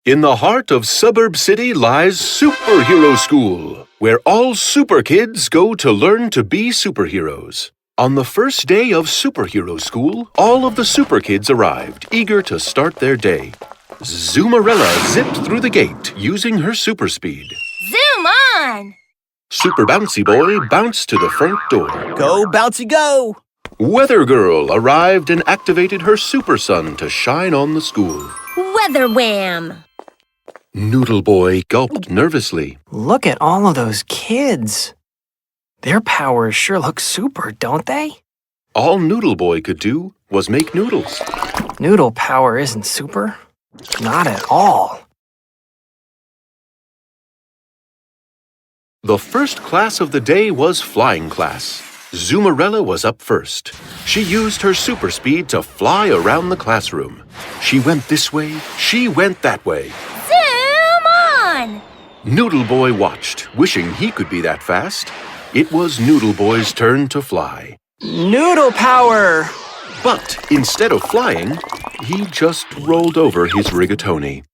In the heart of Suburb City lies Superhero School, where all super kids go to learn to be superheroes. On the first day of Superhero School, all of the super kids arrived, eager to start their day. Zoomerella zipped through the gate using her super speed. Zoom on! Super Bouncy Boy bounced to the front door. Go, Bouncy, go! Weather Girl arrived and activated her super sun to shine on the school. Weather Wham! Noodle Boy gulped nervously. Look at all of those kids. Their powers sure look super, don't they? All Noodle Boy could do was make noodles. Noodle power isn't super. Not at all. The first class of the day was flying class. Zoomerella was up first. She used her super speed to fly around the classroom. She went this way, she went that way. Zoom on! Noodle Boy watched, wishing he could be that fast. It was Noodle Boy's turn to fly. Noodle power! But instead of flying, he just rolled over his rigatoni.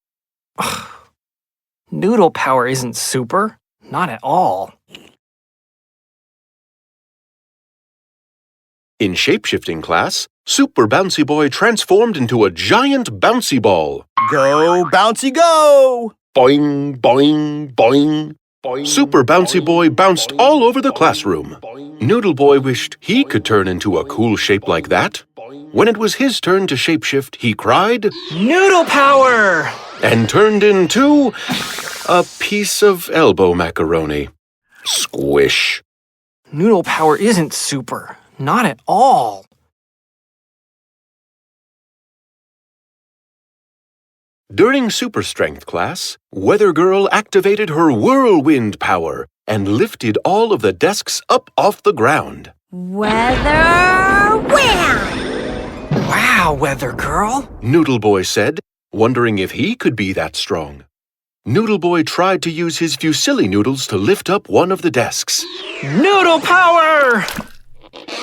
Noodle power isn't super. Not at all. In shapeshifting class, Super Bouncy Boy transformed into a giant bouncy ball. Go, Bouncy, go! Boing, boing, boing. Super Bouncy Boy bounced all over the classroom. Noodle Boy wished he could turn into a cool shape like that. When it was his turn to shapeshift, he cried, Noodle power! And turned into a piece of elbow macaroni. Squish. Noodle power isn't super. Not at all. During super strength class, Weather Girl activated her whirlwind power and lifted all of the desks up off the ground. Weather Wham! Wow, Weather Girl. Noodle Boy said, wondering if he could be that strong. Noodle Boy tried to use his fusilli noodles to lift up one of the desks. Noodle power!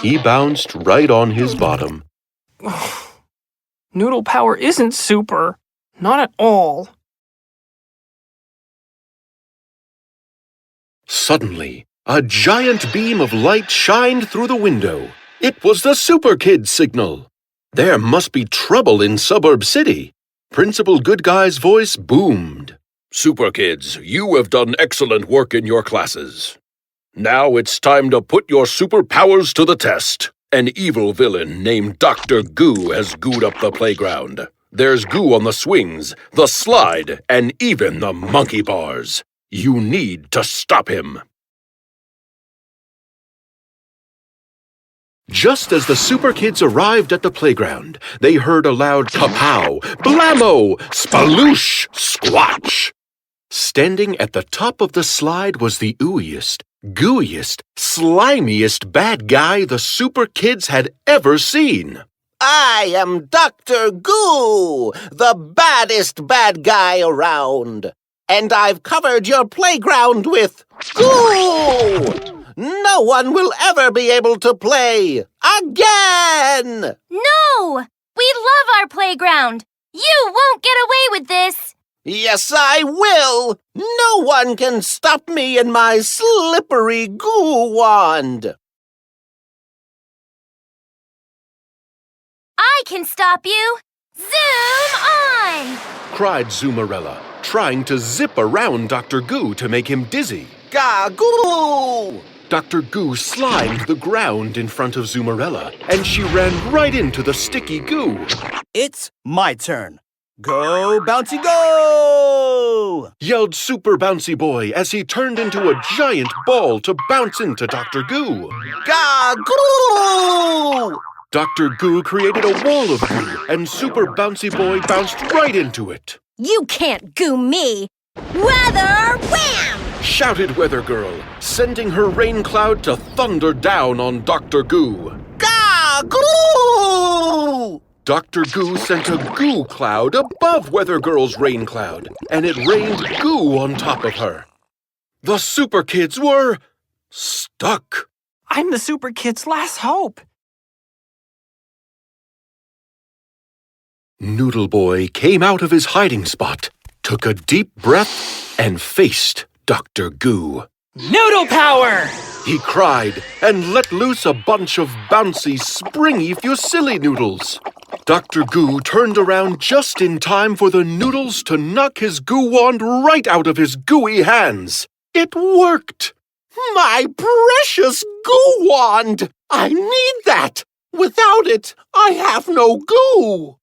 He bounced right on his bottom. Noodle power isn't super. Not at all. Suddenly, a giant beam of light shined through the window. It was the Super Kids signal. There must be trouble in Suburb City. Principal Good Guy's voice boomed. Super Kids, you have done excellent work in your classes. Now it's time to put your superpowers to the test. An evil villain named Dr. Goo has gooed up the playground. There's goo on the swings, the slide, and even the monkey bars. You need to stop him. Just as the Super Kids arrived at the playground, they heard a loud kapow, blammo, spaloosh, squatch. Standing at the top of the slide was the ooeyest, gooeyest, slimiest bad guy the Super Kids had ever seen. I am Dr. Goo, the baddest bad guy around. And I've covered your playground with goo! No one will ever be able to play again! No! We love our playground! You won't get away with this! Yes, I will! No one can stop me in my slippery goo wand! I can stop you! Zoom on! Cried Zoomerella, trying to zip around Dr. Goo to make him dizzy. Gah-goo! Dr. Goo slimed the ground in front of Zoomerella, and she ran right into the sticky goo. It's my turn. Go, Bouncy, go! Yelled Super Bouncy Boy as he turned into a giant ball to bounce into Dr. Goo. Gah-goo! Dr. Goo created a wall of goo, and Super Bouncy Boy bounced right into it. You can't goo me! Weather Wham! Shouted Weather Girl, sending her rain cloud to thunder down on Dr. Goo. Gah-goo! Dr. Goo sent a goo cloud above Weather Girl's rain cloud, and it rained goo on top of her. The Super Kids were stuck. I'm the Super Kid's last hope. Noodle Boy came out of his hiding spot, took a deep breath and faced Dr. Goo. Noodle power! He cried and let loose a bunch of bouncy, springy Fusilli noodles. Dr. Goo turned around just in time for the noodles to knock his goo wand right out of his gooey hands. It worked! My precious goo wand! I need that! Without it, I have no goo!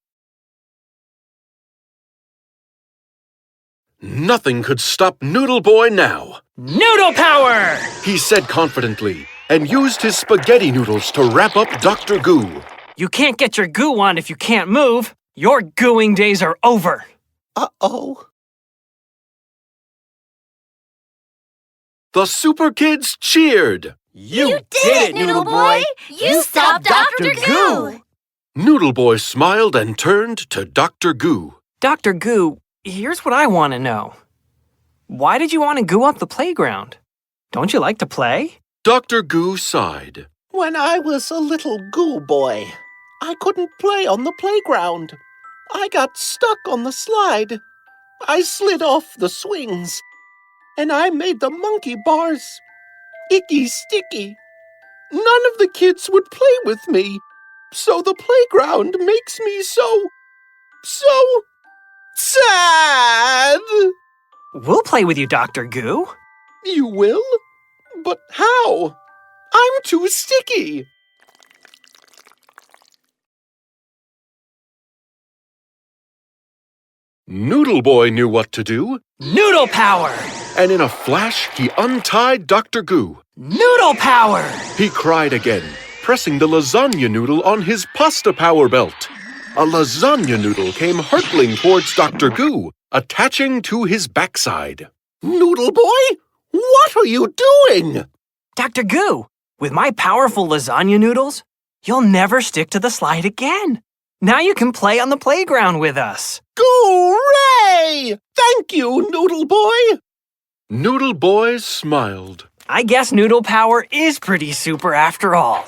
Nothing could stop Noodle Boy now. Noodle power! He said confidently and used his spaghetti noodles to wrap up Dr. Goo. You can't get your goo wand if you can't move. Your gooing days are over. Uh-oh. The Super Kids cheered. You did it, Noodle Boy! You stopped Dr. Goo! Noodle Boy smiled and turned to Dr. Goo. Dr. Goo, here's what I want to know. Why did you want to goo up the playground? Don't you like to play? Dr. Goo sighed. When I was a little goo boy, I couldn't play on the playground. I got stuck on the slide. I slid off the swings, and I made the monkey bars icky sticky. None of the kids would play with me, so the playground makes me so sad. We'll play with you, Dr. Goo. You will? But how? I'm too sticky. Noodle Boy knew what to do, Noodle power! and in a flash, he untied Dr. Goo. Noodle power! He cried again, pressing the lasagna noodle on his pasta power belt. A lasagna noodle came hurtling towards Dr. Goo, attaching to his backside. Noodle Boy, what are you doing? Dr. Goo, with my powerful lasagna noodles, you'll never stick to the slide again. Now you can play on the playground with us. Hooray! Thank you, Noodle Boy. Noodle Boy smiled. I guess noodle power is pretty super after all.